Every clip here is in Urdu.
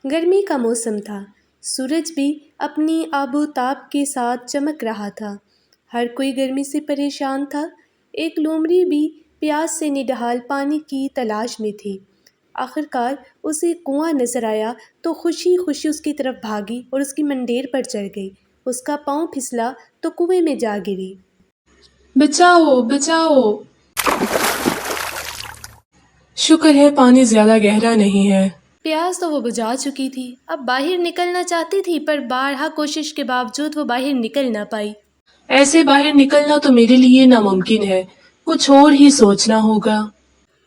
گرمی کا موسم تھا، سورج بھی اپنی آب و تاب کے ساتھ چمک رہا تھا، ہر کوئی گرمی سے پریشان تھا۔ ایک لومڑی بھی پیاس سے نڈھال پانی کی تلاش میں تھی۔ آخرکار اسے کنواں نظر آیا تو خوشی خوشی اس کی طرف بھاگی اور اس کی منڈیر پر چڑھ گئی۔ اس کا پاؤں پھسلا تو کنویں میں جا گری۔ بچاؤ بچاؤ! شکر ہے پانی زیادہ گہرا نہیں ہے۔ پیاس تو وہ بجھا چکی تھی، اب باہر نکلنا چاہتی تھی پر بارہا کوشش کے باوجود وہ باہر نکل نہ پائی۔ ایسے باہر نکلنا تو میرے لیے ناممکن ہے، کچھ اور ہی سوچنا ہوگا۔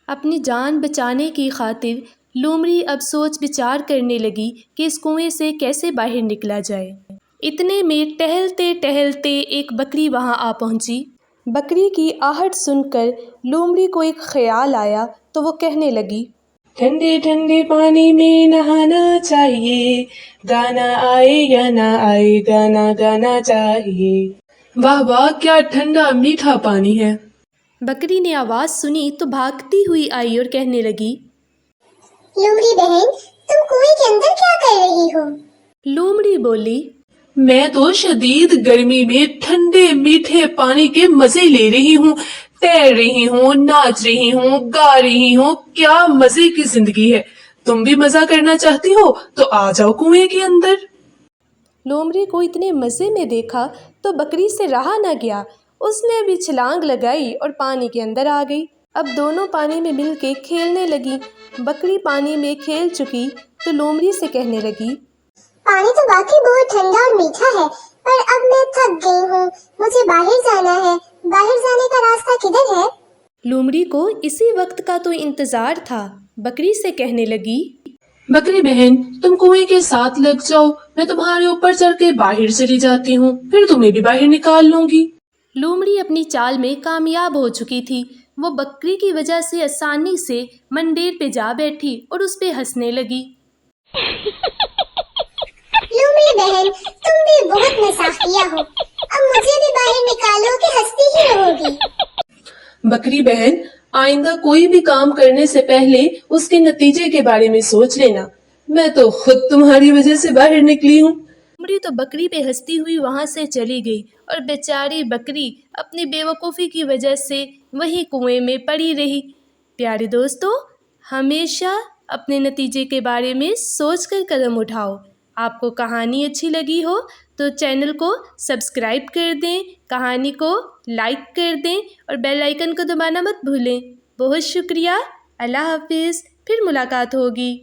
اپنی جان بچانے کی خاطر لومڑی اب سوچ بچار کرنے لگی کہ اس کنویں سے کیسے باہر نکلا جائے۔ اتنے میں ٹہلتے ٹہلتے ایک بکری وہاں آ پہنچی۔ بکری کی آہٹ سن کر لومڑی کو ایک خیال آیا تو وہ کہنے لگی، ٹھنڈے ٹھنڈے پانی میں نہانا چاہیے، گانا آئے یا نہ آئے گانا گانا چاہیے۔ واہ واہ، کیا ٹھنڈا میٹھا پانی ہے۔ بکری نے آواز سنی تو بھاگتی ہوئی آئی اور کہنے لگی، لومڑی بہن، تم کنویں کے اندر کیا کر رہی ہو؟ لومڑی بولی، میں تو شدید گرمی میں ٹھنڈے میٹھے پانی کے مزے لے رہی ہوں، تیر رہی ہوں، ناچ رہی ہوں، گا رہی ہوں، کیا مزے کی زندگی ہے۔ تم بھی مزہ کرنا چاہتی ہو تو آ جاؤ کنویں کے اندر۔ لومڑی کو اتنے مزے میں دیکھا تو بکری سے رہا نہ گیا، اس نے بھی چھلانگ لگائی اور پانی کے اندر آ گئی۔ اب دونوں پانی میں مل کے کھیلنے لگی۔ بکری پانی میں کھیل چکی تو لومڑی سے کہنے لگی، پانی تو واقعی بہت ٹھنڈا اور میٹھا ہے، پر اب میں تھک گئی ہوں، مجھے باہر جانا ہے۔ باہر جانے کا راستہ کدھر ہے؟ لومڑی کو اسی وقت کا تو انتظار تھا، بکری سے کہنے لگی، بکری بہن، تم کنویں کے ساتھ لگ جاؤ، میں تمہارے اوپر چڑھ کے باہر چلی جاتی ہوں، پھر تمہیں بھی باہر نکال لوں گی۔ لومڑی اپنی چال میں کامیاب ہو چکی تھی، وہ بکری کی وجہ سے آسانی سے منڈیر پہ جا بیٹھی اور اس پہ ہنسنے لگی۔ لومڑی بہن، تم بھی بہت مزاحیہ ہو، اب مجھے بھی باہر نکالو کہ ہنستی ہی رہو گی۔ بکری بہن، آئندہ کوئی بھی کام کرنے سے پہلے اس کے نتیجے کے بارے میں سوچ لینا، میں تو خود تمہاری وجہ سے باہر نکلی ہوں۔ لومڑی تو بکری پہ ہنستی ہوئی وہاں سے چلی گئی اور بیچاری بکری اپنی بے وقوفی کی وجہ سے وہی کنویں میں پڑی رہی۔ پیارے دوستو، ہمیشہ اپنے نتیجے کے بارے میں سوچ کر قدم اٹھاؤ۔ آپ کو کہانی اچھی لگی ہو تو چینل کو سبسکرائب کر دیں، کہانی کو لائک کر دیں اور بیل آئیکن کو دبانا مت بھولیں۔ بہت شکریہ، اللہ حافظ، پھر ملاقات ہوگی۔